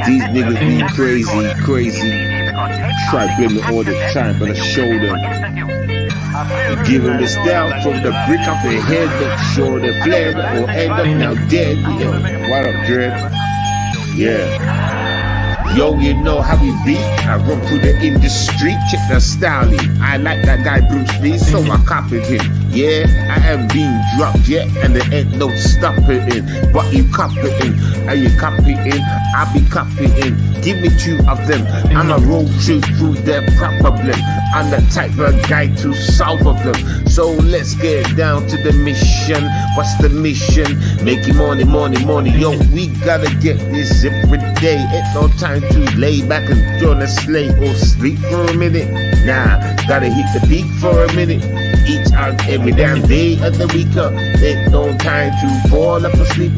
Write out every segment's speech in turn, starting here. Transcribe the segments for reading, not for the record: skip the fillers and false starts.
These niggas be crazy, crazy. Try blame me all the time, but I show them. Give them the style from the brick off their head, make sure they fled or end up now dead. Yo, what up, Dread? Yeah. Yo, you know how we be. I run through the industry, check the style. I like that guy Bruce Lee, so I copied him. Yeah, I haven't been dropped yet, and there ain't no stopping in. But you copying, are you copying? I be copying. Give me two of them. I'm a road trip through their problem. I'm the type of guy to solve of them. So let's get down to the mission. What's the mission? Making money, money, money. Yo, we gotta get this every day. Ain't no time to lay back and join a sleigh or sleep for a minute. Nah, gotta hit the peak for a minute. Each and every damn day of the week. Ain't no time to fall up asleep.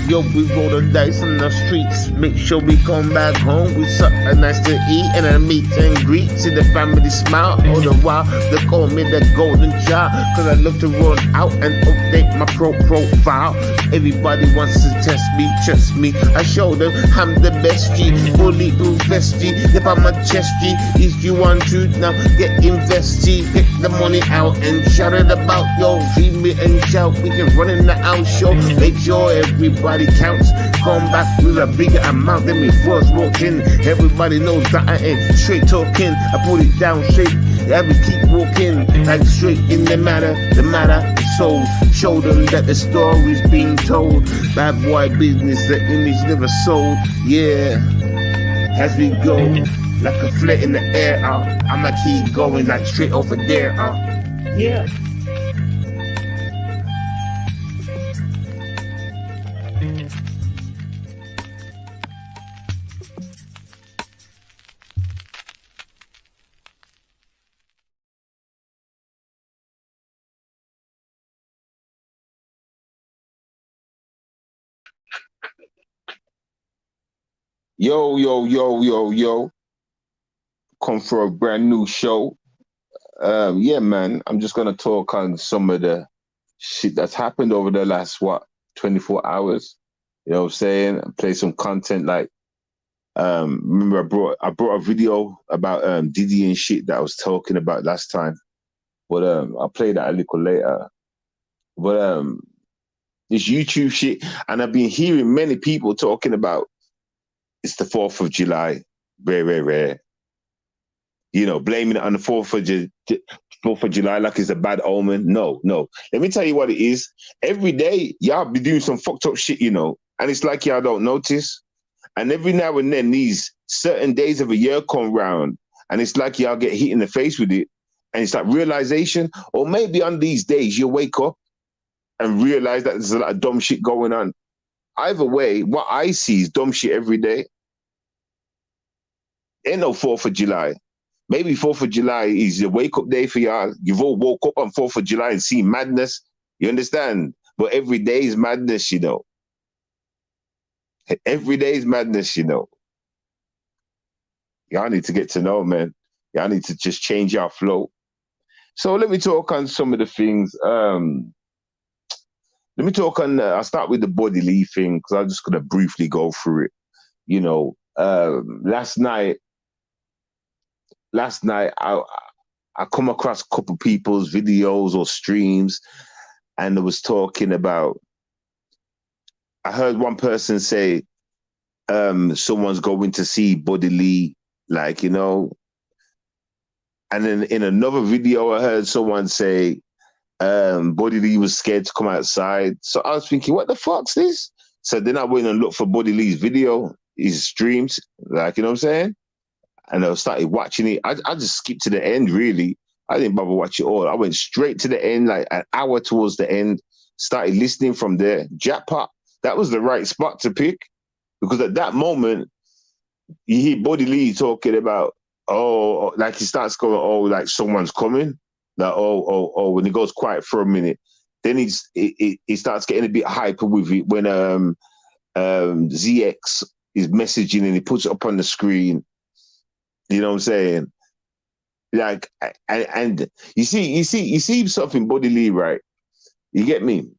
Yo, we roll the dice on the streets. Make sure we come back home with something nice to eat and a meet and greet. See the family smile all the while. They call me the golden child, cause I love to run out and update my profile. Everybody wants to test me, trust me. I show them I'm the best G, bulletproof vest G. If I'm a chest G, if you want to now get invested, pick the money out and shout it about. Yo, feed me and shout, we can run in the house show. Make sure everybody counts. Come back with a bigger amount than we first walked in. Everybody knows that I ain't straight talking. I put it down straight. I will keep walking like straight in the matter is sold. Show them that the story's being told. Bad boy business, the image never sold. Yeah, as we go, like a flare in the air. I'ma keep going like straight over there. Yeah. Yo, yo, yo, yo, yo. Come for a brand new show. Yeah, man. I'm just gonna talk on some of the shit that's happened over the last 24 hours. You know what I'm saying? Play some content like remember I brought a video about Diddy and shit that I was talking about last time. But I'll play that a little later. But this YouTube shit, and I've been hearing many people talking about it's the 4th of July. Rare, rare, rare. You know, blaming it on the 4th of July like it's a bad omen. No, no. Let me tell you what it is. Every day, y'all be doing some fucked up shit, you know, and it's like y'all don't notice. And every now and then, these certain days of a year come round, and it's like y'all get hit in the face with it. And it's like realization, or maybe on these days, you wake up and realize that there's a lot of dumb shit going on. Either way, what I see is dumb shit every day. Ain't no 4th of July. Maybe 4th of July is a wake-up day for y'all. You've all woke up on 4th of July and seen madness. You understand? But every day is madness, you know. Every day is madness, you know. Y'all need to get to know, man. Y'all need to just change your flow. So let me talk on some of the things. Let me talk on, I'll start with the Body Lee thing, because I'm just going to briefly go through it. You know, last night, I come across a couple people's videos or streams, and it was talking about, I heard one person say, someone's going to see Body Lee, like, you know, and then in another video, I heard someone say, Body Lee was scared to come outside. So I was thinking, what the fuck's this? So then I went and looked for Body Lee's video, his streams, like, you know what I'm saying? And I started watching it. I just skipped to the end, really. I didn't bother watch it all. I went straight to the end, like an hour towards the end, started listening from there. Jackpot. That was the right spot to pick, because at that moment, you hear Body Lee talking about, oh, like he starts going, oh, like someone's coming. Like, oh, when he goes quiet for a minute. Then he starts getting a bit hyper with it when ZX is messaging and he puts it up on the screen. You know what I'm saying? Like, and you see something Body Lee, right? You get me?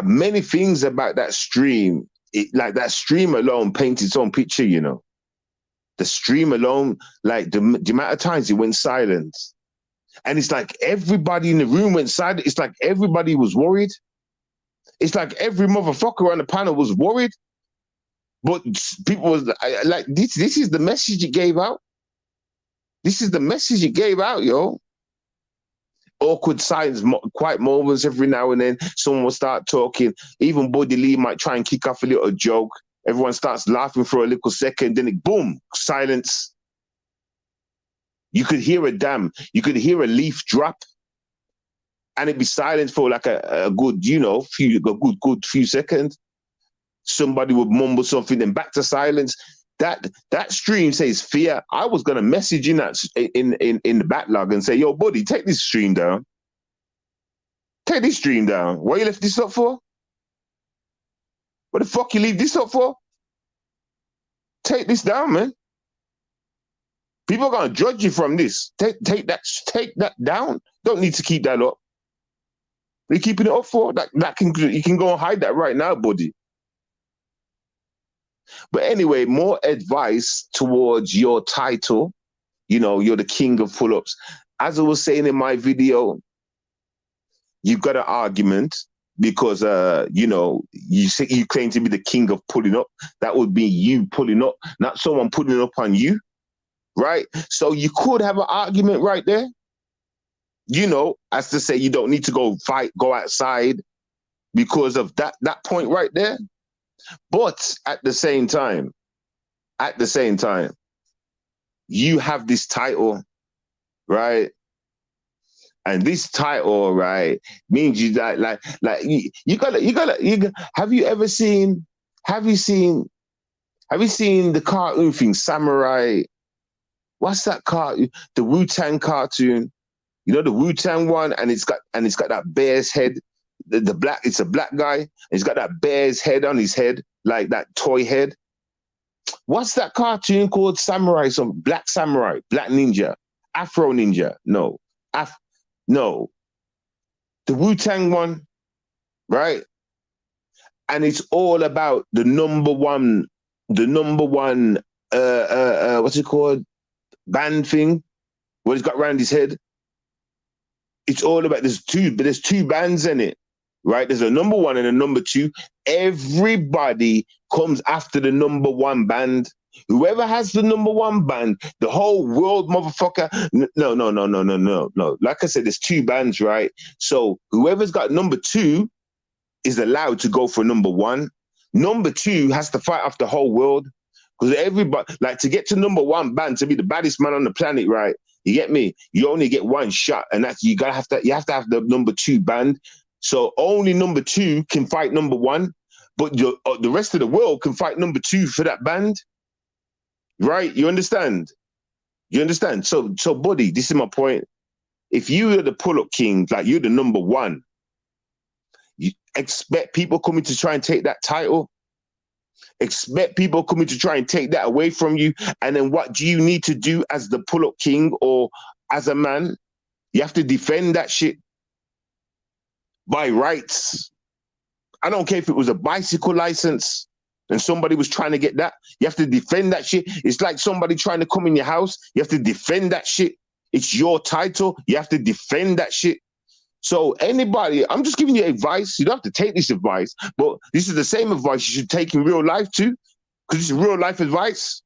Many things about that stream like that stream alone painted its own picture, you know. The stream alone, like the amount of times it went silent. And it's like everybody in the room went silent. It's like everybody was worried. It's like every motherfucker on the panel was worried. But people was like, this is the message it gave out. This is the message it gave out, yo. Awkward silence, quiet moments every now and then. Someone will start talking. Even Buddy Lee might try and kick off a little joke. Everyone starts laughing for a little second. Then it, boom, silence. You could hear you could hear a leaf drop. And it'd be silent for like a good, you know, good few seconds. Somebody would mumble something, then back to silence. That stream says fear. I was gonna message in that in the backlog and say, yo, buddy, take this stream down. Take this stream down. What you left this up for? What the fuck you leave this up for? Take this down, man. People are gonna judge you from this. Take that down. Don't need to keep that up. What are you keeping it up for? You can go and hide that right now, buddy. But anyway, more advice towards your title. You know, you're the king of pull-ups. As I was saying in my video, you've got an argument because, you know, you claim to be the king of pulling up. That would be you pulling up, not someone pulling up on you, right? So you could have an argument right there. You know, as to say you don't need to go go outside because of that point right there. But at the same time, you have this title, right? And this title, right, means you that like you gotta have you seen the cartoon thing, Samurai? What's that cartoon? The Wu-Tang cartoon. You know the Wu-Tang one, and it's got that bear's head. It's a black guy, and he's got that bear's head on his head, like that toy head. What's that cartoon called? Samurai, some black samurai, black ninja, Afro ninja. No. No. The Wu-Tang one, right? And it's all about the number one, what's it called? Band thing, what he's got around his head. It's all about, there's two bands in it, right? There's a number one and a number two. Everybody comes after the number one band. Whoever has the number one band, the whole world, motherfucker. No. Like I said, there's two bands, right? So whoever's got number two is allowed to go for number one. Number two has to fight off the whole world. Because everybody, like, to get to number one band, to be the baddest man on the planet, right? You get me? You only get one shot, and that's you have to have the number two band. So only number two can fight number one, but the rest of the world can fight number two for that band, right? You understand? So, buddy, this is my point. If you are the pull-up king, like you're the number one, you expect people coming to try and take that title. Expect people coming to try and take that away from you. And then what do you need to do as the pull-up king or as a man? You have to defend that shit by rights. I don't care if it was a bicycle license and somebody was trying to get that. You have to defend that shit. It's like somebody trying to come in your house. You have to defend that shit. It's your title. You have to defend that shit. So anybody, I'm just giving you advice. You don't have to take this advice, but this is the same advice you should take in real life too, because it's real life advice,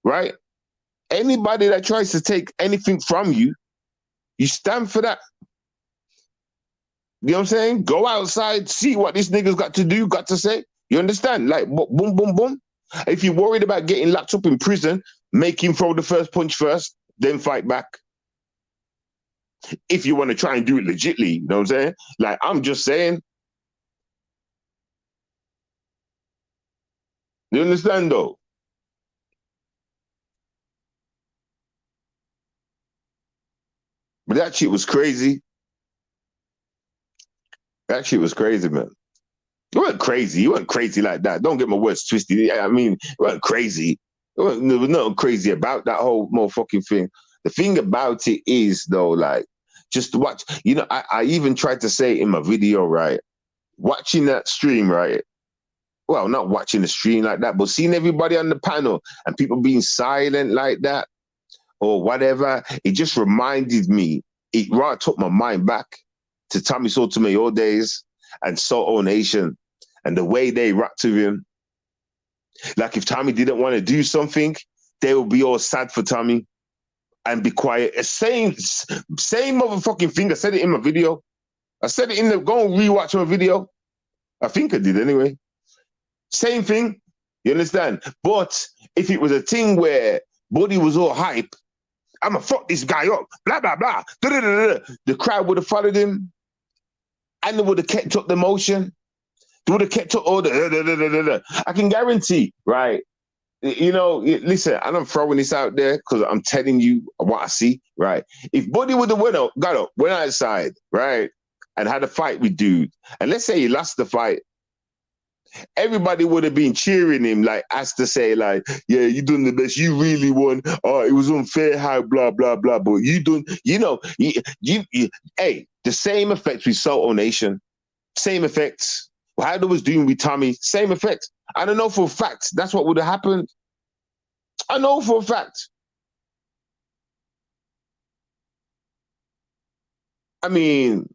right? Anybody that tries to take anything from you, you stand for that. You know what I'm saying? Go outside, see what this nigga's got to say. You understand? Like, boom, boom, boom. If you're worried about getting locked up in prison, make him throw the first punch first, then fight back. If you want to try and do it legitly, you know what I'm saying? Like, I'm just saying. You understand, though? But that shit was crazy. That shit was crazy, man. It wasn't crazy. You weren't crazy like that. Don't get my words twisted. I mean, it wasn't crazy. There was nothing crazy about that whole motherfucking thing. The thing about it is, though, like, just watch. You know, I even tried to say in my video, right? Watching that stream, right? well, not watching the stream like that, but seeing everybody on the panel and people being silent like that or whatever, it just reminded me, it right took my mind back to Tommy Sotomayor days and Soto Nation and the way they rapped to him. Like if Tommy didn't want to do something, they would be all sad for Tommy and be quiet. Same motherfucking thing. I said it in my video. I said it in the, go and rewatch my video. I think I did anyway. Same thing. You understand? But if it was a thing where Buddy was all hype, I'ma fuck this guy up, blah, blah, blah. Da-da-da-da. The crowd would have followed him and they would have kept up the motion. They would have kept up all the da-da-da-da-da. I can guarantee, right? You know, listen, and I'm throwing this out there because I'm telling you what I see, right? If Buddy would have went outside, right, and had a fight with dude, and let's say he lost the fight, everybody would have been cheering him, like, as to say, like, yeah, you done the best, you really won, oh, it was unfair, how, blah, blah, blah, but you done, you know, hey, the same effects with Soto Nation, same effects. How they was doing with Tommy, same effect. I don't know for a fact that's what would have happened. I know for a fact. I mean,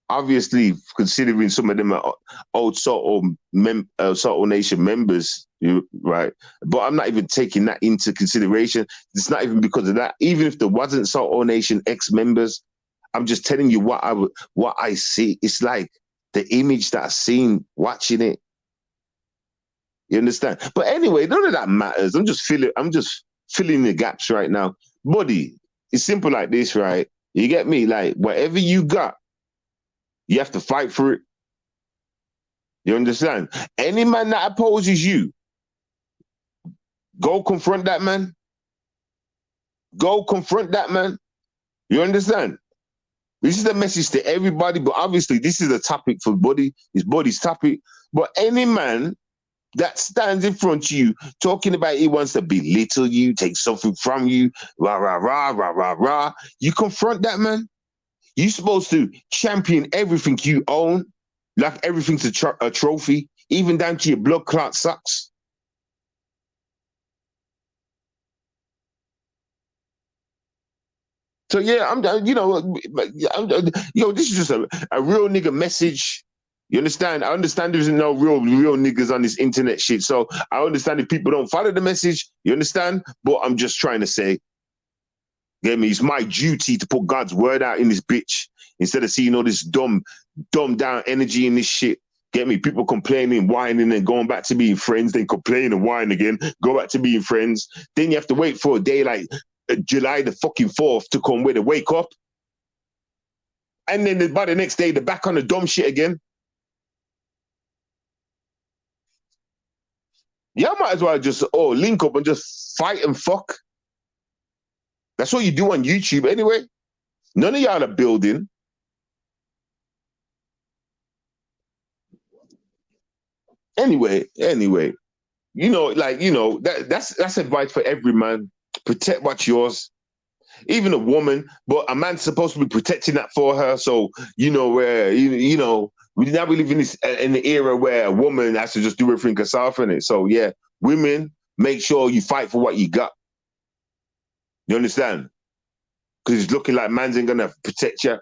obviously, considering some of them are old Soto Nation members, right? But I'm not even taking that into consideration. It's not even because of that. Even if there wasn't Soto Nation ex-members, I'm just telling you what I see. It's like the image that I've seen watching it. You understand? But anyway, none of that matters. I'm just filling the gaps right now. Buddy, it's simple like this, right? You get me? Like, whatever you got, you have to fight for it. You understand? Any man that opposes you, go confront that man. Go confront that man. You understand? This is the message to everybody, but obviously this is a topic for Buddy. It's Buddy's topic. But any man that stands in front of you talking about he wants to belittle you, take something from you, rah, rah, rah, rah, rah, rah, you confront that man. You're supposed to champion everything you own, like everything's a trophy, even down to your blood clot socks. So yeah, this is just a real nigga message. You understand? I understand there's no real niggas on this internet shit. So I understand if people don't follow the message. You understand? But I'm just trying to say, get me? It's my duty to put God's word out in this bitch instead of seeing all this dumb down energy in this shit. Get me? People complaining, whining, and going back to being friends, then complain and whine again, go back to being friends. Then you have to wait for a day like July the fucking 4th to come where they wake up. And then by the next day, they're back on the dumb shit again. Y'all might as well just link up and just fight and fuck. That's what you do on YouTube anyway. None of y'all are building. Anyway, that's advice for every man. Protect what's yours. Even a woman, but a man's supposed to be protecting that for her. So, we now we live in the era where a woman has to just do everything herself in it. So yeah, women, make sure you fight for what you got. You understand? Because it's looking like man's ain't gonna protect you.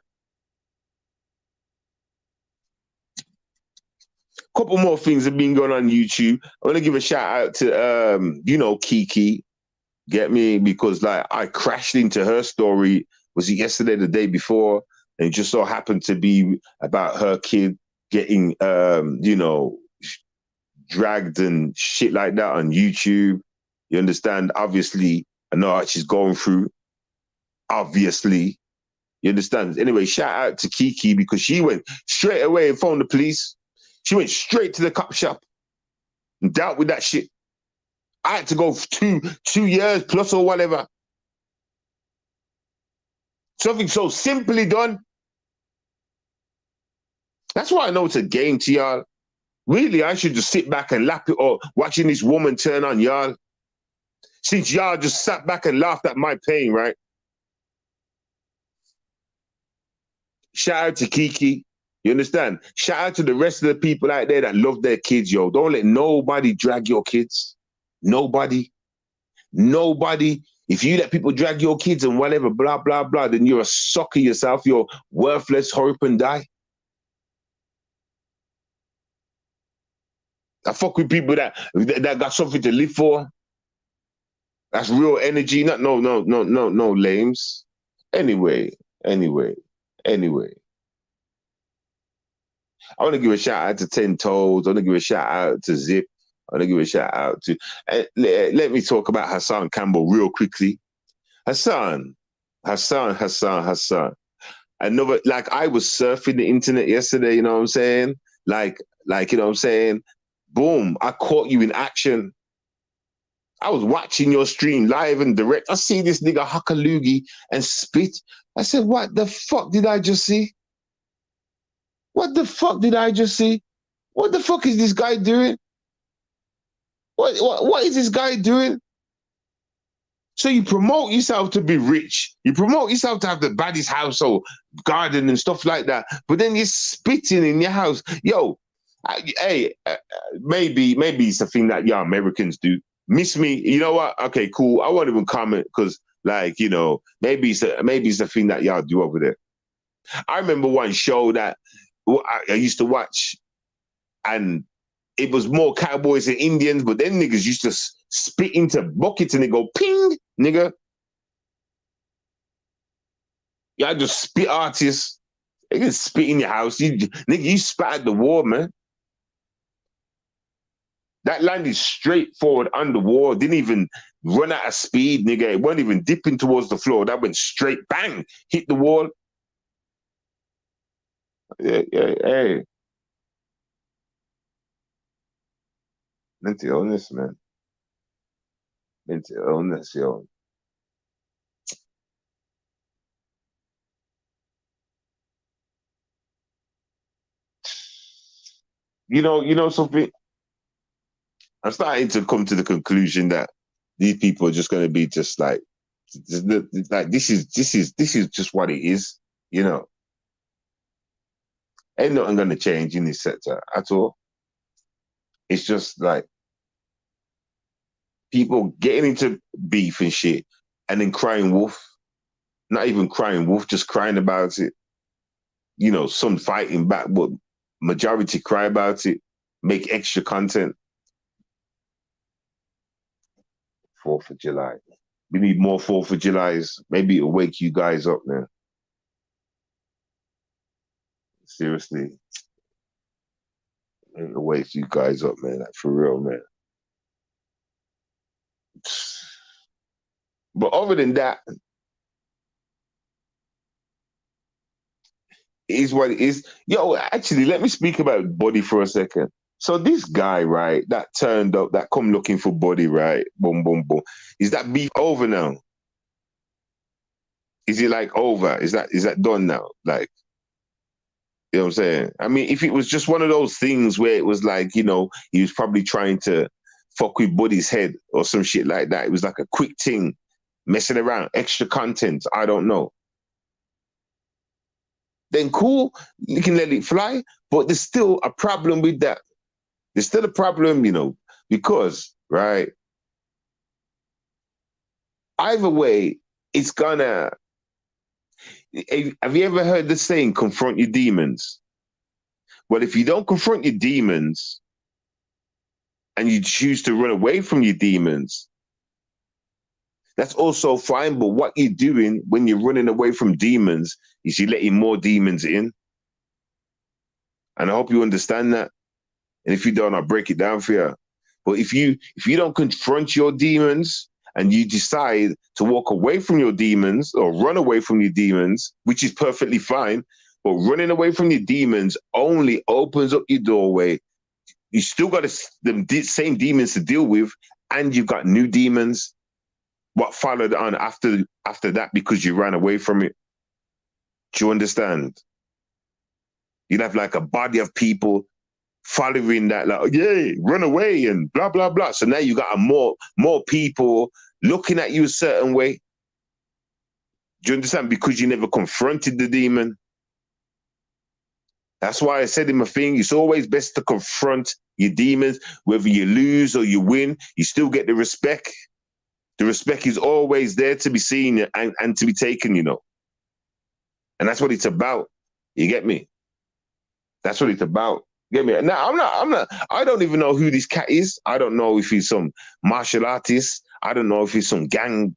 Couple more things have been going on YouTube. I want to give a shout out to Kiki. Get me? Because like I crashed into her story. Was it yesterday, the day before? And it just so happened to be about her kid getting dragged and shit like that on YouTube. You understand? Obviously, I know what she's going through. Obviously. You understand? Anyway, shout out to Kiki because she went straight away and phoned the police. She went straight to the cop shop and dealt with that shit. I had to go for 2 years plus or whatever. Something so simply done. That's why I know it's a game to y'all. Really, I should just sit back and lap it or watching this woman turn on y'all. Since y'all just sat back and laughed at my pain, right? Shout out to Kiki. You understand? Shout out to the rest of the people out there that love their kids, yo. Don't let nobody drag your kids. Nobody. Nobody. If you let people drag your kids and whatever, blah, blah, blah, then you're a sucker yourself. You're worthless, hope and die. I fuck with people that got something to live for. That's real energy. Not no lames. Anyway. I want to give a shout out to 10 Toes. I want to give a shout out to Zip. I want to give a shout out to. Let me talk about Hassan Campbell real quickly. Hassan. Another, like, I was surfing the internet yesterday, you know what I'm saying? Like, you know what I'm saying? Boom, I caught you in action. I was watching your stream live and direct. I see this nigga huck a loogie and spit. I said, what the fuck did I just see? What the fuck did I just see? What the fuck is this guy doing? What is this guy doing? So you promote yourself to be rich. You promote yourself to have the baddest household, garden and stuff like that. But then you're spitting in your house. Yo, maybe it's a thing that y'all Americans do. Miss me, you know what? Okay, cool. I won't even comment because, like, you know, maybe it's a thing that y'all do over there. I remember one show that I used to watch, and it was more cowboys and Indians, but then niggas used to spit into buckets and they go ping, nigga. Y'all just spit artists. They can spit in your house. Nigga, you spat at the wall, man. That landed straight forward on the wall. Didn't even run out of speed, nigga. It wasn't even dipping towards the floor. That went straight, bang, hit the wall. Yeah, hey. Mental illness, man. Mental illness, yo. You know something? I'm starting to come to the conclusion that these people are just going to be just like this is just what it is, you know. Ain't nothing going to change in this sector at all. It's just like people getting into beef and shit and then crying wolf. Not even crying wolf, just crying about it. You know, some fighting back, but majority cry about it, make extra content. 4th of July. We need more 4th of Julys. Maybe it'll wake you guys up, man. Seriously. It'll wake you guys up, man. Like, for real, man. But other than that, it is what it is. Yo, actually, let me speak about body for a second. So this guy, right, that turned up, that come looking for body, right? Boom, boom, boom. Is that beef over now? Is it like over? Is that done now? Like, you know what I'm saying? I mean, if it was just one of those things where it was like, you know, he was probably trying to fuck with Buddy's head or some shit like that. It was like a quick thing, messing around, extra content. I don't know. Then cool, you can let it fly, but there's still a problem with that. There's still a problem, you know, because, right, either way, it's gonna. Have you ever heard the saying, confront your demons? Well, if you don't confront your demons and you choose to run away from your demons, that's also fine. But what you're doing when you're running away from demons is you're letting more demons in. And I hope you understand that. And if you don't, I'll break it down for you. But if you don't confront your demons and you decide to walk away from your demons or run away from your demons, which is perfectly fine, but running away from your demons only opens up your doorway. You still got the same demons to deal with, and you've got new demons. What followed on after that because you ran away from it? Do you understand? You'd have like a body of people following that, like, yeah, run away and blah, blah, blah. So now you got more people looking at you a certain way. Do you understand? Because you never confronted the demon. That's why I said in my thing, it's always best to confront your demons. Whether you lose or you win, you still get the respect. The respect is always there to be seen and to be taken, you know. And that's what it's about. You get me? That's what it's about. Get me? Now, I don't even know who this cat is. I don't know if he's some martial artist. I don't know if he's some gang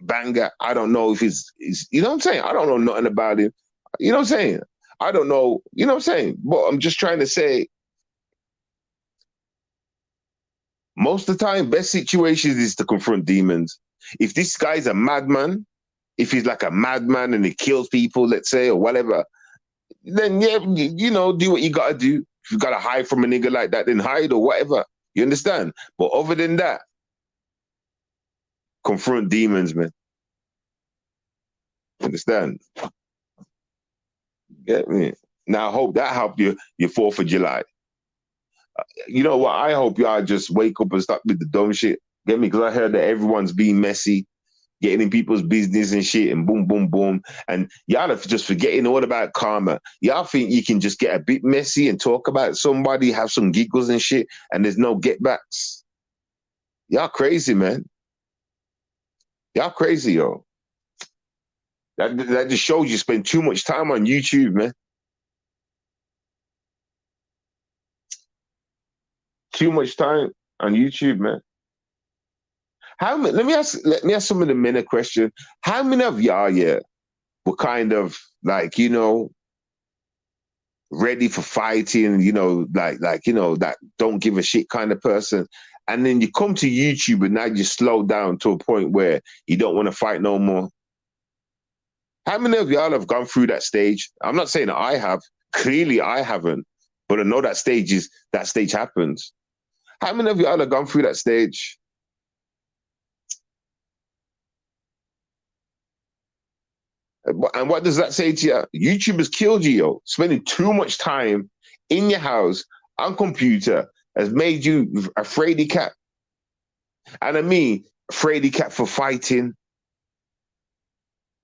banger. I don't know if he's you know what I'm saying? I don't know nothing about him. You know what I'm saying? I don't know, you know what I'm saying? But I'm just trying to say, most of the time, best situations is to confront demons. If this guy's a madman, if he's like a madman and he kills people, let's say, or whatever, then yeah, you know, do what you gotta do. If you gotta hide from a nigga like that, then hide or whatever. You understand? But other than that, confront demons, man. Understand? Get me? Now I hope that helped you your 4th of July. You know what? I hope y'all just wake up and stop with the dumb shit. Get me? Because I heard that everyone's being messy, getting in people's business and shit, and boom, boom, boom. And y'all are just forgetting all about karma. Y'all think you can just get a bit messy and talk about somebody, have some giggles and shit, and there's no get backs. Y'all crazy, man. Y'all crazy, yo. That just shows you spend too much time on YouTube, man. Too much time on YouTube, man. How many? Let me ask some of the men a question. How many of y'all, yeah, were kind of like, you know, ready for fighting, you know, like you know, that don't give a shit kind of person, and then you come to YouTube and now you slow down to a point where you don't want to fight no more? How many of y'all have gone through that stage? I'm not saying that I have. Clearly, I haven't, but I know that stage happens. How many of y'all have gone through that stage? And what does that say to you? YouTube has killed you, yo. Spending too much time in your house on computer has made you a fraidy cat. And I mean, fraidy cat for fighting,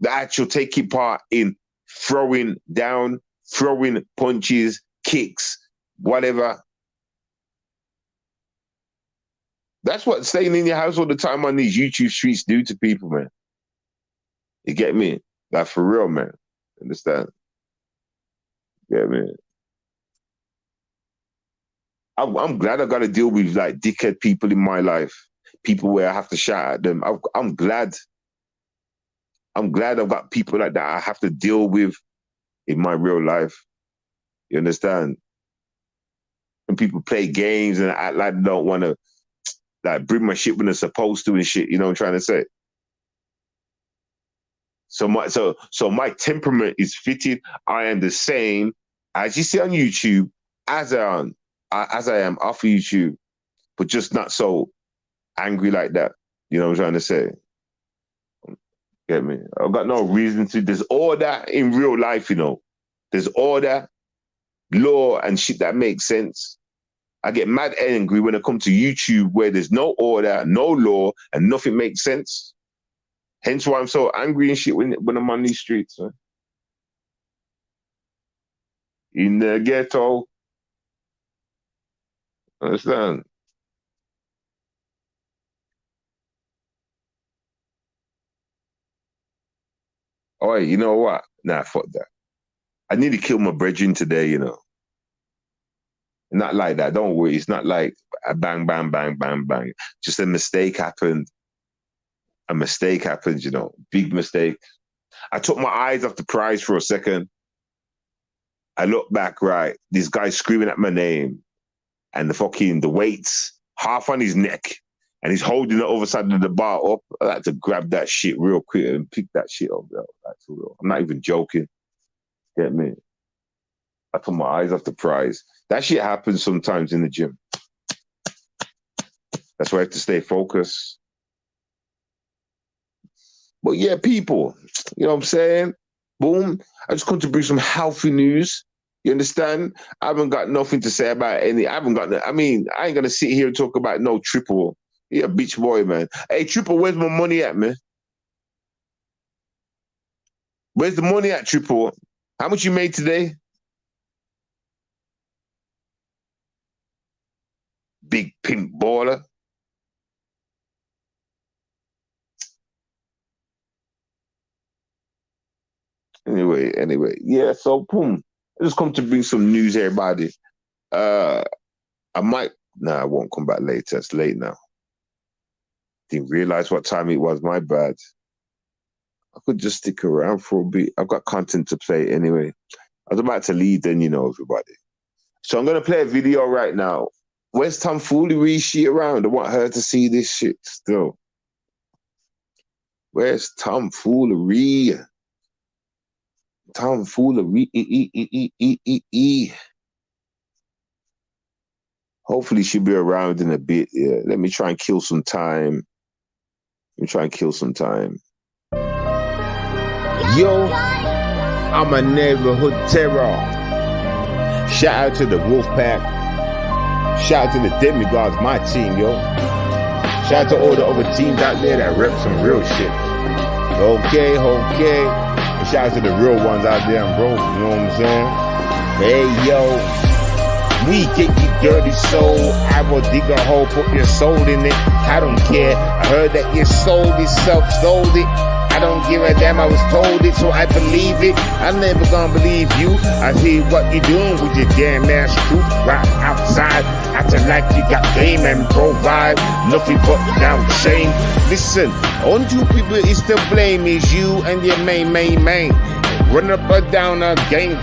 the actual taking part in throwing down, throwing punches, kicks, whatever. That's what staying in your house all the time on these YouTube streets do to people, man. You get me? Like, for real, man. Understand? Yeah, man. I'm glad I got to deal with like dickhead people in my life, people where I have to shout at them. I'm glad. I'm glad I've got people like that I have to deal with in my real life. You understand? And people play games and act like they don't want to like bring my shit when they're supposed to and shit. You know what I'm trying to say? So my temperament is fitted. I am the same as you see on YouTube as I am off of YouTube, but just not so angry like that. You know what I'm trying to say? Get me? I've got no reason to. There's order in real life, you know. There's order, law, and shit that makes sense. I get mad angry when I come to YouTube where there's no order, no law, and nothing makes sense. Hence why I'm so angry and shit when I'm on these streets, man. In the ghetto. Understand? Oh, you know what? Nah, fuck that. I need to kill my brethren today, you know. Not like that. Don't worry. It's not like a bang, bang, bang, bang, bang. Just a mistake happened. A mistake happened, you know. Big mistake. I took my eyes off the prize for a second. I look back, right. This guy's screaming at my name. And the weights half on his neck. And he's holding the other side of the bar up. I had to grab that shit real quick and pick that shit up, bro. Like, for real. I'm not even joking. Get me? I took my eyes off the prize. That shit happens sometimes in the gym. That's why I have to stay focused. But yeah, people, you know what I'm saying? Boom. I just come to bring some healthy news. You understand? I haven't got nothing to say about any. I haven't got. I mean, I ain't gonna sit here and talk about no triple. Yeah, bitch boy, man. Hey, triple, where's my money at, man? Where's the money at, triple? How much you made today? big pimp baller. Anyway, yeah. So boom, I just come to bring some news, everybody. Uh, I might. Nah, I won't come back later. It's late now. Didn't realize what time it was. My bad. I could just stick around for a bit. I've got content to play anyway. I was about to leave, then everybody. So I'm gonna play a video right now. Where's tomfoolery? Is she around? I want her to see this shit still. Where's tomfoolery? Tomfoolery. Hopefully she'll be around in a bit. Yeah. Let me try and kill some time. Yo, I'm a neighborhood terror. Shout out to the Wolfpack. Shout out to the Demigods, my team, yo. Shout out to all the other teams out there that rep some real shit. Okay. And shout out to the real ones out there, bro. You know what I'm saying? Hey, yo. We get you dirty soul. I will dig a hole, put your soul in it. I don't care. I heard that your soul itself sold it. I don't give a damn, I was told it, so I believe it. I'm never gonna believe you. I hear what you're doing with your damn ass crew right outside, acting like you got game and provide nothing but down shame. Listen, only two people is to blame is you and your main. Run up or down a gang.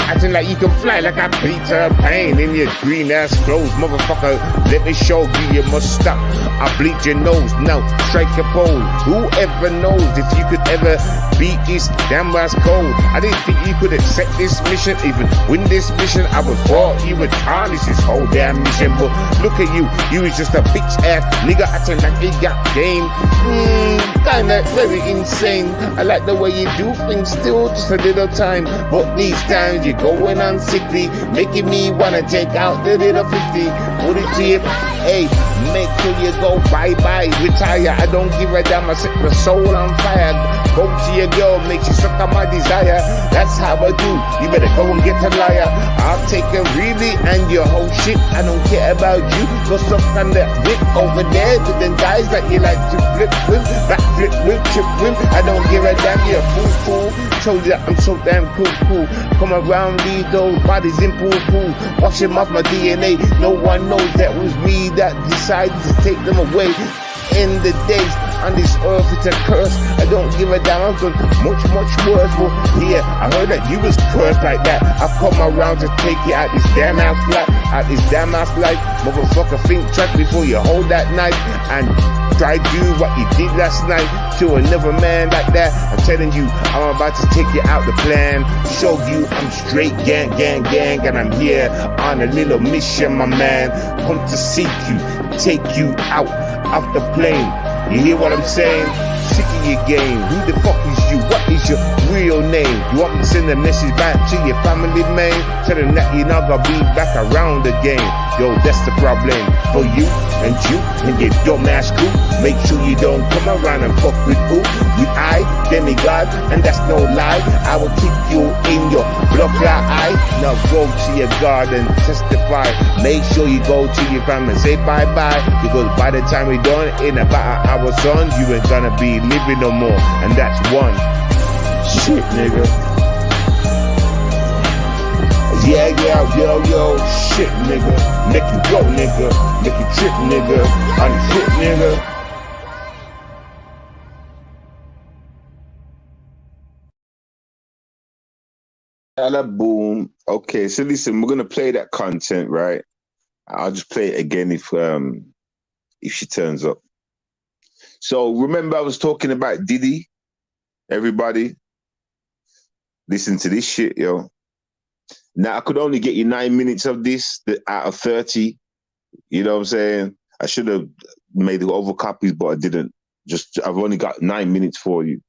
Acting like you can fly like a Peter Pan in your green ass clothes, motherfucker. Let me show you, you must stop. I bleed your nose, now strike a pole. Whoever knows if you could ever beat this damn ass code? I didn't think you could accept this mission, even win this mission. I would thought you would tarnish this whole damn mission, but look at you was just a bitch ass nigga acting like you got game. Kinda very insane. I like the way you do things, still just a little time, but these times you're going on sickly, making me wanna take out the little 50. Put it to you, hey, make sure you go bye-bye, retire. I don't give a damn, I set the soul on fire. Go to your girl, make you suck on my desire. That's how I do, you better go and get a liar. I'll take a really and your whole shit. I don't care about you, go suck on that whip over there to them guys that you like to flip with, back flip with, chip with. I don't give a damn, you're fool. Told you that I'm so damn cool. Come around, leave those bodies in pool. Wash them off my DNA. No one knows that was me that decided to take them away. In the days on this earth, it's a curse. I don't give a damn. I've done much worse. But yeah, I heard that you was cursed like that. I come around to take you out this damn ass life. Motherfucker, think twice before you hold that knife and try do what you did last night to another man like that. I'm telling you, I'm about to take you out the plan. Show you I'm straight gang, and I'm here on a little mission, my man. Come to seek you, take you out of the plane. You hear what I'm saying? Sick of your game. Who the fuck is you? What is your real name? You want me to send a message back to your family, man? Tell them that you're not gonna be back around again. Yo, that's the problem for you and your dumbass crew. Make sure you don't come around and fuck with who? With I, demigod, and that's no lie. I will keep you in your block eye. Now go to your garden, testify. Make sure you go to your family and say bye-bye. Because by the time we're done, in about an hour, son, you ain't gonna be living no more. And that's one. Shit, nigga. Yeah, yo, shit, nigga. Make you go, nigga. Make you trip, nigga. On the shit, nigga. Boom. Okay, so listen, we're gonna play that content, right? I'll just play it again if she turns up. So remember I was talking about Diddy? Everybody, listen to this shit, yo. Now I could only get you 9 minutes of this out of 30. You know what I'm saying? I should have made the over copies, but I didn't. I've only got 9 minutes for you.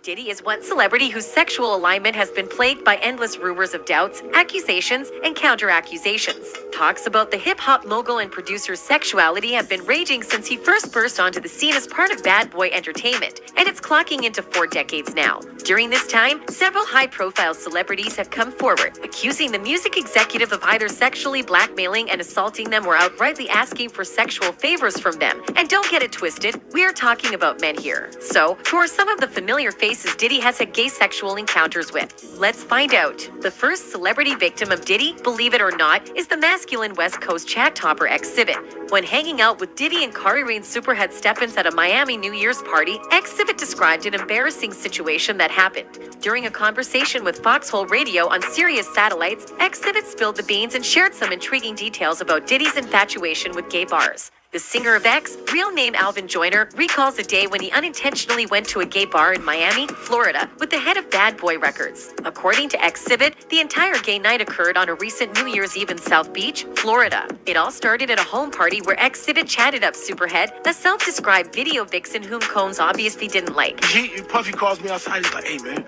Diddy is one celebrity whose sexual alignment has been plagued by endless rumors of doubts, accusations, and counter-accusations. Talks about the hip-hop mogul and producer's sexuality have been raging since he first burst onto the scene as part of Bad Boy Entertainment, and it's clocking into 4 decades now. During this time, several high-profile celebrities have come forward, accusing the music executive of either sexually blackmailing and assaulting them or outrightly asking for sexual favors from them. And don't get it twisted, we are talking about men here. So, who are some of the familiar faces Diddy has had gay sexual encounters with? Let's find out. The first celebrity victim of Diddy, believe it or not, is the masculine West Coast chat topper Exhibit. When hanging out with Diddy and Cardi Rain's Superhead Steppins at a Miami New Year's party, Exhibit described an embarrassing situation that happened. During a conversation with Foxhole Radio on Sirius satellites, Exhibit spilled the beans and shared some intriguing details about Diddy's infatuation with gay bars. The singer of X, real name Alvin Joyner, recalls a day when he unintentionally went to a gay bar in Miami, Florida, with the head of Bad Boy Records. According to Exhibit, the entire gay night occurred on a recent New Year's Eve in South Beach, Florida. It all started at a home party where Exhibit chatted up Superhead, a self-described video vixen whom Combs obviously didn't like. Puffy calls me outside. He's like, "Hey man,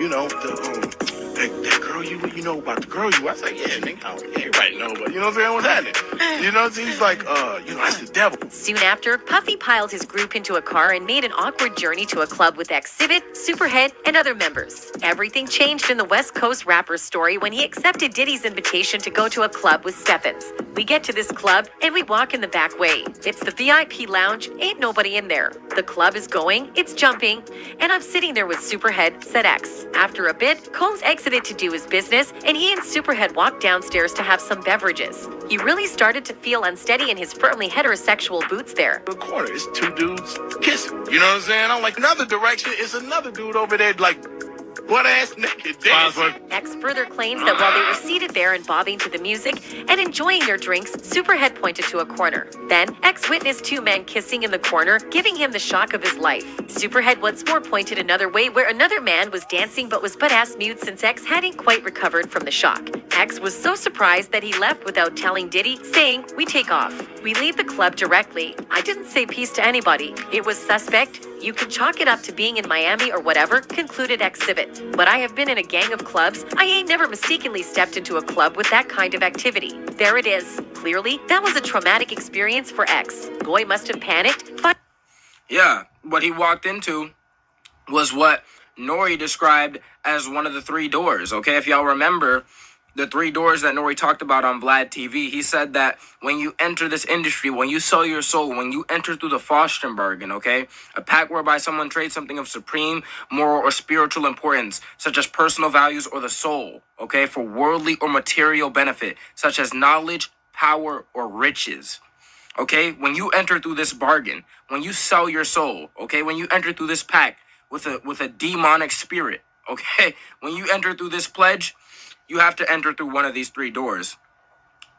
you know that girl you know about the girl you." I was like, "Yeah, nigga, I ain't right no, but you know what I'm saying? What's happening?" You know, so he's like, that's the devil. Soon after, Puffy piled his group into a car and made an awkward journey to a club with Exhibit, Superhead, and other members. Everything changed in the West Coast rapper's story when he accepted Diddy's invitation to go to a club with Steppins. We get to this club and we walk in the back way. It's the VIP lounge, ain't nobody in there. The club is going, it's jumping, and I'm sitting there with Superhead, said X. After a bit, Combs exited to do his business, and he and Superhead walked downstairs to have some beverages. He really started to feel unsteady in his firmly heterosexual boots there. The corner, it's 2 dudes kissing. You know what I'm saying? I'm like, another direction, it's another dude over there, like, butt-ass naked dancing. X further claims that while they were seated there and bobbing to the music and enjoying their drinks, Superhead pointed to a corner. Then, X witnessed 2 men kissing in the corner, giving him the shock of his life. Superhead once more pointed another way where another man was dancing but was butt-ass mute since X hadn't quite recovered from the shock. X was so surprised that he left without telling Diddy, saying, "We take off." We leave the club directly. I didn't say peace to anybody. It was suspect. You can chalk it up to being in Miami or whatever, concluded Exhibit. But I have been in a gang of clubs. I ain't never mistakenly stepped into a club with that kind of activity. There it is. Clearly, that was a traumatic experience for X. Boy must have panicked. Yeah, what he walked into was what Nori described as one of the 3 doors, okay? If y'all remember, the 3 doors that Nori talked about on Vlad TV, he said that when you enter this industry, when you sell your soul, when you enter through the Faustian bargain, okay, a pact whereby someone trades something of supreme, moral, or spiritual importance, such as personal values or the soul, okay, for worldly or material benefit, such as knowledge, power, or riches. Okay, when you enter through this bargain, when you sell your soul, okay, when you enter through this pact with a demonic spirit, okay, when you enter through this pledge, you have to enter through one of these 3 doors,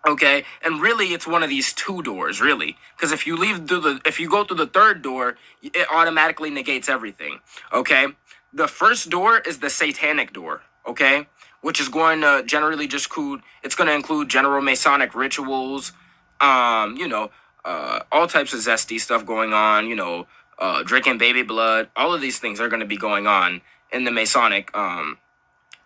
okay? And really, it's one of these 2 doors, really, because if you go through the 3rd door, it automatically negates everything, okay? The first door is the satanic door, okay, which is going to generally just include general Masonic rituals, all types of zesty stuff going on, drinking baby blood. All of these things are going to be going on in the Masonic,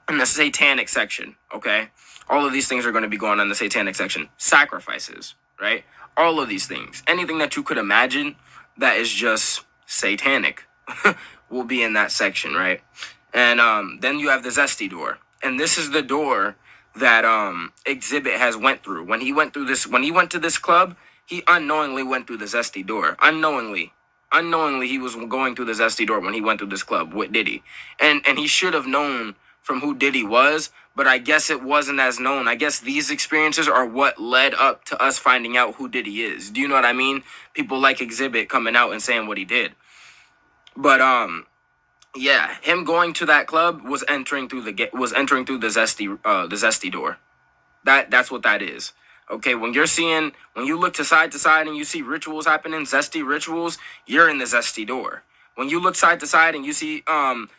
in the satanic section, okay? All of these things are going to be going on in the satanic section. Sacrifices, right? All of these things. Anything that you could imagine that is just satanic will be in that section, right? And then you have the zesty door. And this is the door that Exhibit has went through. When he went to this club, he unknowingly went through the zesty door. Unknowingly he was going through the zesty door when he went through this club with Diddy. And he should have known from who Diddy was, but I guess it wasn't as known. I guess these experiences are what led up to us finding out who Diddy is. Do you know what I mean? People like Exhibit coming out and saying what he did. But yeah, him going to that club was entering through the zesty door. That's what that is. Okay, when you look to side and you see rituals happening, zesty rituals, you're in the zesty door. When you look side to side and you see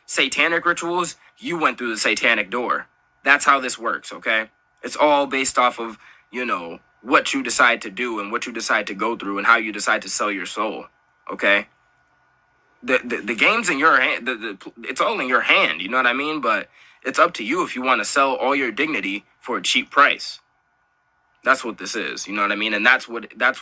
satanic rituals, you went through the satanic door. That's how this works, okay? It's all based off of, what you decide to do and what you decide to go through and how you decide to sell your soul, okay? the game's in your hand. It's all in your hand. You know what I mean? But it's up to you if you want to sell all your dignity for a cheap price. That's what this is. You know what I mean? And that's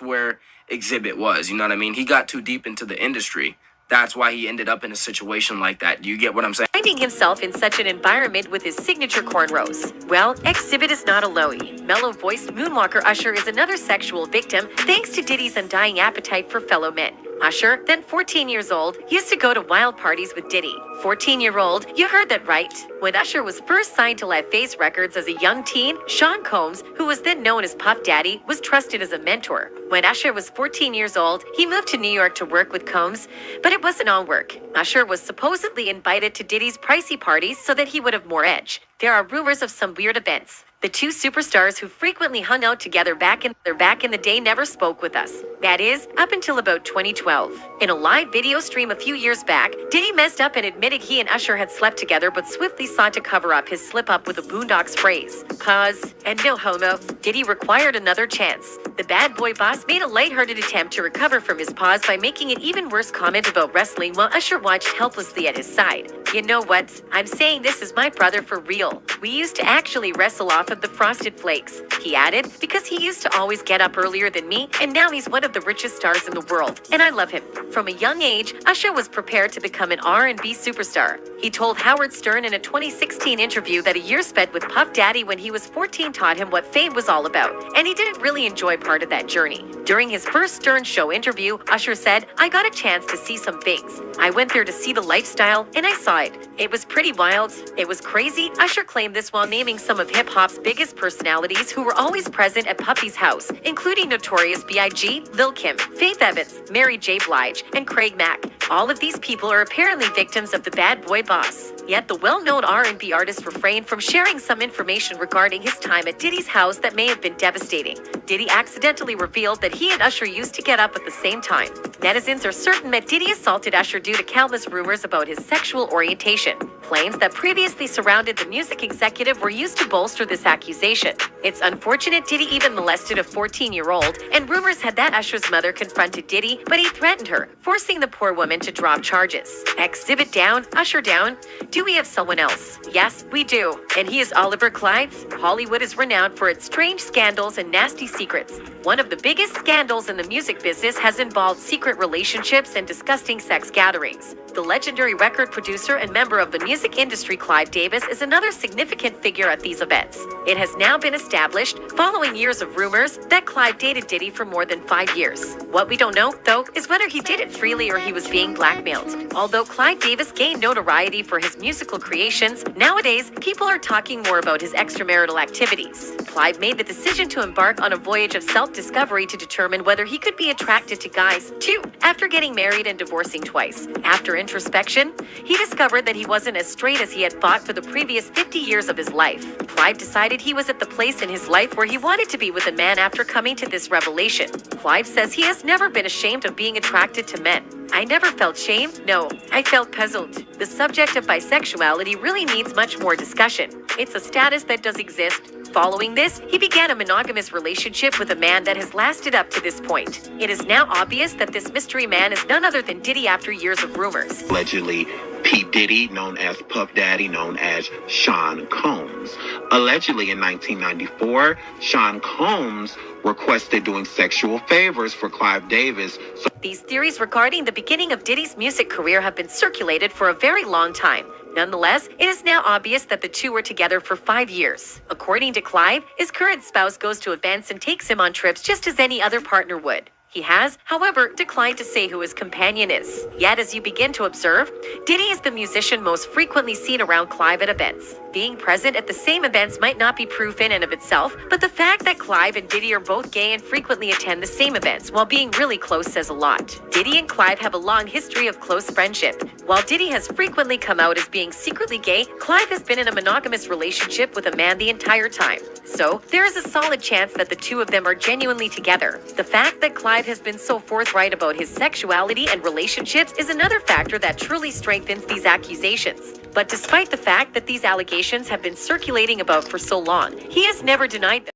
where Exhibit was. You know what I mean? He got too deep into the industry. That's why he ended up in a situation like that. Do you get what I'm saying? Finding himself in such an environment with his signature cornrows. Well, Exhibit is not alone. Mellow-voiced moonwalker Usher is another sexual victim thanks to Diddy's undying appetite for fellow men. Usher, then 14 years old, used to go to wild parties with Diddy. 14-year-old, you heard that right. When Usher was first signed to LaFace Records as a young teen, Sean Combs, who was then known as Puff Daddy, was trusted as a mentor. When Usher was 14 years old, he moved to New York to work with Combs, but it wasn't all work. Usher was supposedly invited to Diddy's pricey parties so that he would have more edge. There are rumors of some weird events. The two superstars who frequently hung out together back in the day never spoke with us. That is, up until about 2012. In a live video stream a few years back, Diddy messed up and admitted he and Usher had slept together but swiftly sought to cover up his slip-up with a Boondocks phrase. Pause, and no homo. Diddy required another chance. The bad boy boss made a lighthearted attempt to recover from his pause by making an even worse comment about wrestling while Usher watched helplessly at his side. You know what? I'm saying this is my brother for real. We used to actually wrestle off of the Frosted Flakes, he added, because he used to always get up earlier than me, and now he's one of the richest stars in the world, and I love him. From a young age, Usher was prepared to become an R&B superstar. He told Howard Stern in a 2016 interview that a year spent with Puff Daddy when he was 14 taught him what fame was all about, and he didn't really enjoy part of that journey. During his first Stern Show interview, Usher said, "I got a chance to see some things. I went there to see the lifestyle, and I saw it. It was pretty wild. It was crazy." Usher claimed this while naming some of hip-hop's biggest personalities who were always present at Puffy's house, including Notorious B.I.G., Lil Kim, Faith Evans, Mary J. Blige, and Craig Mack. All of these people are apparently victims of the bad boy boss. Yet the well-known R&B artist refrained from sharing some information regarding his time at Diddy's house that may have been devastating. Diddy accidentally revealed that he and Usher used to get up at the same time. Netizens are certain that Diddy assaulted Usher due to countless rumors about his sexual orientation. Claims that previously surrounded the music executive were used to bolster this accusation. It's unfortunate Diddy even molested a 14-year-old, and rumors had that Usher's mother confronted Diddy, but he threatened her, forcing the poor woman to drop charges. Exhibit down, Usher down. Do we have someone else? Yes, we do. And he is Oliver Clydes. Hollywood is renowned for its strange scandals and nasty secrets. One of the biggest scandals in the music business has involved secret relationships and disgusting sex gatherings. The legendary record producer and member of the music industry Clive Davis is another significant figure at these events. It has now been established, following years of rumors, that Clive dated Diddy for more than 5 years. What we don't know, though, is whether he did it freely or he was being blackmailed. Although Clive Davis gained notoriety for his musical creations, nowadays, people are talking more about his extramarital activities. Clive made the decision to embark on a voyage of self-discovery to determine whether he could be attracted to guys, too, after getting married and divorcing twice. After introspection, he discovered that he wasn't as straight as he had thought for the previous 50 years of his life. Clive decided he was at the place in his life where he wanted to be with a man after coming to this revelation. Clive says he has never been ashamed of being attracted to men. "I never felt shame. No, I felt puzzled. The subject of bisexuality really needs much more discussion. It's a status that does exist. Following this, he began a monogamous relationship with a man that has lasted up to this point. It is now obvious that this mystery man is none other than Diddy after years of rumors." Allegedly, P. Diddy, known as Puff Daddy, known as Sean Combs. Allegedly, in 1994, Sean Combs requested doing sexual favors for Clive Davis. These theories regarding the beginning of Diddy's music career have been circulated for a very long time. Nonetheless, it is now obvious that the two were together for 5 years. According to Clive, his current spouse goes to events and takes him on trips just as any other partner would. He has, however, declined to say who his companion is. Yet, as you begin to observe, Diddy is the musician most frequently seen around Clive at events. Being present at the same events might not be proof in and of itself, but the fact that Clive and Diddy are both gay and frequently attend the same events while being really close says a lot. Diddy and Clive have a long history of close friendship. While Diddy has frequently come out as being secretly gay, Clive has been in a monogamous relationship with a man the entire time. So, there is a solid chance that the two of them are genuinely together. The fact that Clive has been so forthright about his sexuality and relationships is another factor that truly strengthens these accusations. But despite the fact that these allegations have been circulating about for so long, he has never denied them.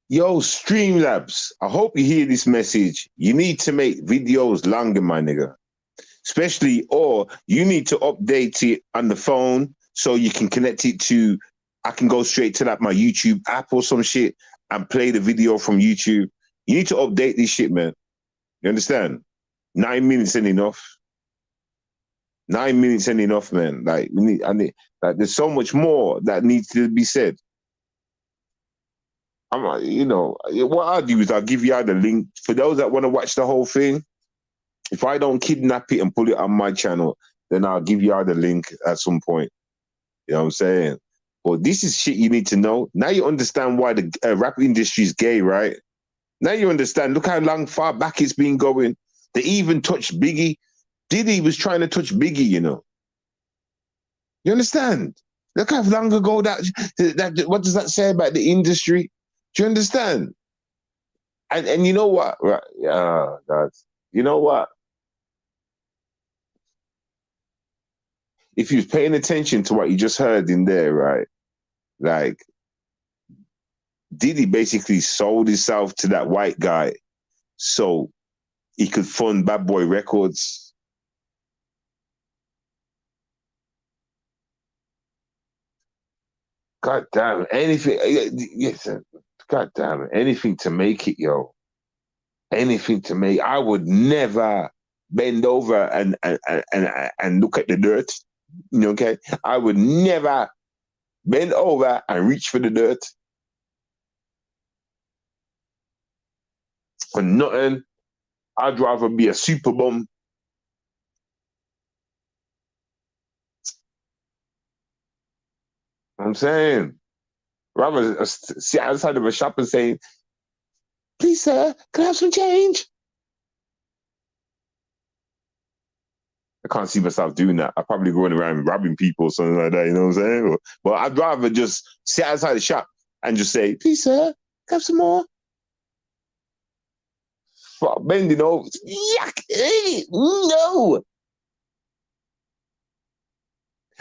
Yo, Streamlabs, I hope you hear this message. You need to make videos longer, my nigga. Especially, or you need to update it on the phone so you can connect it to, I can go straight to my YouTube app or some shit and play the video from YouTube. You need to update this shit, man. You understand? 9 minutes ain't enough. 9 minutes ain't enough, man. Like, there's so much more that needs to be said. What I'll do is I'll give you the link for those that want to watch the whole thing. If I don't kidnap it and put it on my channel, then I'll give you the link at some point. You know what I'm saying? But this is shit you need to know. Now you understand why the rap industry is gay, right? Now you understand. Look how far back it's been going. They even touched Biggie. Diddy was trying to touch Biggie, you know. You understand? Look how long ago that what does that say about the industry? Do you understand? And you know what? Right? Yeah, you know what? If you was paying attention to what you just heard in there, right? Like, Diddy basically sold himself to that white guy so he could fund Bad Boy Records. God damn it. Anything. Yes, God damn it. Anything to make it, yo. Anything to make. I would never bend over and look at the dirt. You know, okay? I would never bend over and reach for the dirt. For nothing. I'd rather be a super bum. I'm saying, rather sit outside of a shop and say, "Please, sir, can I have some change?" I can't see myself doing that. I'd probably going around robbing people or something like that, you know what I'm saying? But I'd rather just sit outside the shop and just say, "Please, sir, can I have some more?" Fuck, bending over. Yuck! No!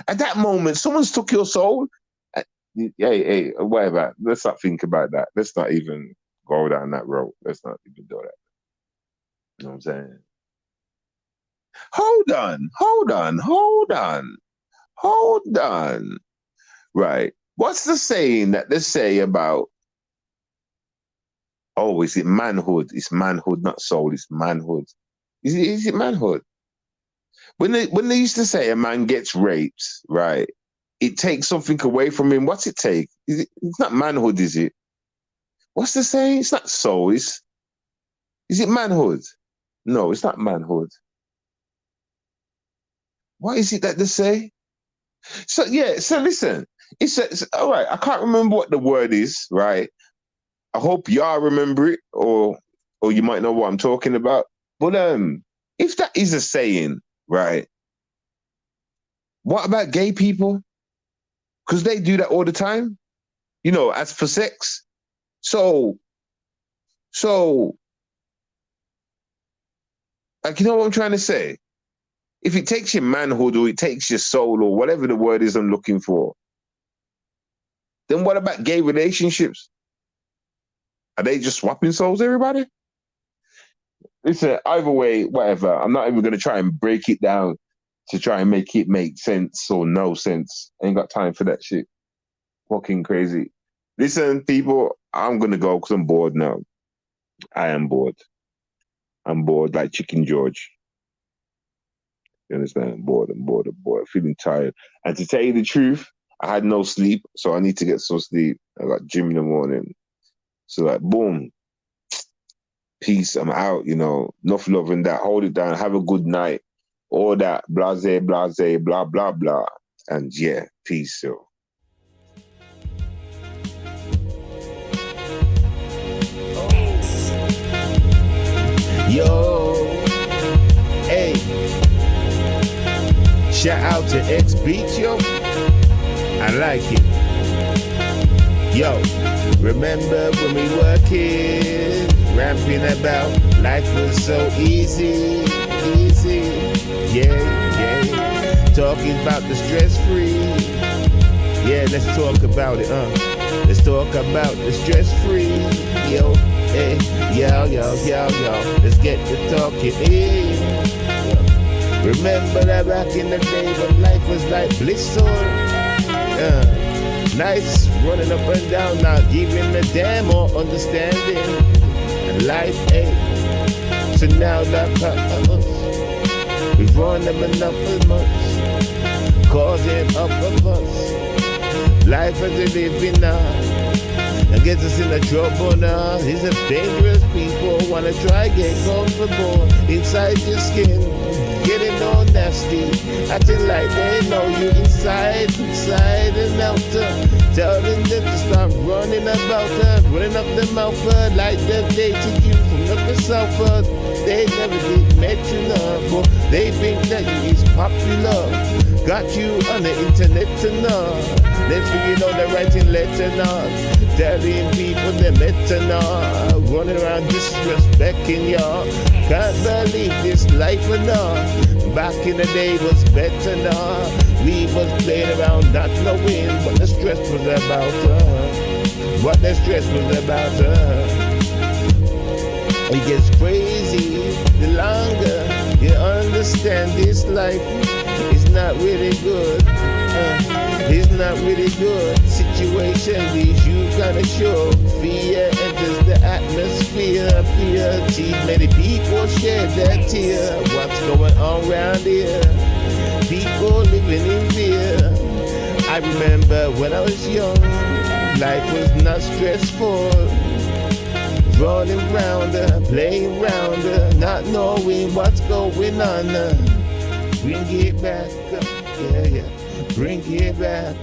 At that moment, someone's took your soul. Hey, whatever. Let's not think about that. Let's not even go down that road. Let's not even do that. You know what I'm saying? Hold on. Right. What's the saying that they say about, is it manhood? It's manhood, not soul. It's manhood. Is it manhood? When they used to say a man gets raped, right? It takes something away from him. What's it take? It's not manhood, is it? What's the saying? It's not soul. Is it manhood? No, it's not manhood. What is it that they say? So listen. It's all right. I can't remember what the word is, right? I hope y'all remember it, or you might know what I'm talking about. But if that is a saying, right? What about gay people? Because they do that all the time, you know, as for sex. So, like, you know what I'm trying to say? If it takes your manhood or it takes your soul or whatever the word is I'm looking for, then what about gay relationships? Are they just swapping souls, everybody? Listen, either way, whatever. I'm not even going to try and break it down to try and make it make sense or no sense. Ain't got time for that shit. Fucking crazy. Listen, people, I'm going to go because I'm bored now. I am bored. I'm bored like Chicken George. You understand? I'm bored. Feeling tired. And to tell you the truth, I had no sleep, so I need to get some sleep. I got gym in the morning. So like, boom. Peace, I'm out, you know. Enough love in that. Hold it down. Have a good night. All that blase, blah, blah, blah. And yeah, peace, yo. Yo, hey. Shout out to X Beats, yo. I like it. Yo, remember when we were kids, rapping about life was so easy. Yeah. Talking about the stress-free. Yeah, let's talk about it, Let's talk about the stress-free. Yo, hey, yo. Let's get to talking. Hey. Remember that back in the day when life was like blissful. Nights running up and down, not giving a damn or understanding. Life ain't. So now that us, we've run them enough of months, causing up a fuss. Life as a living now, and gets us in a trouble now. It's a dangerous people wanna try get comfortable inside your skin, getting all nasty, acting like they know you inside and out. Telling them to stop running about her, running up the mouth like they dated you from the south. They never did met you love, but they think that you is popular. Got you on the internet to know. Next thing you know, they're writing letter now, telling people they're better now, running around disrespecting y'all. Can't believe this life or not. Back in the day was better now. We was playing around not knowing what the stress was about. What the stress was about. It gets crazy the longer you understand this life. It's not really good. It's not really good. Situation leaves you kinda shook. Fear enters the atmosphere. Fear, many people shed their tear. What's going on around here? People living in fear. I remember when I was young, life was not stressful. Running round, playing round, not knowing what's going on. Bring it back, yeah, bring it back.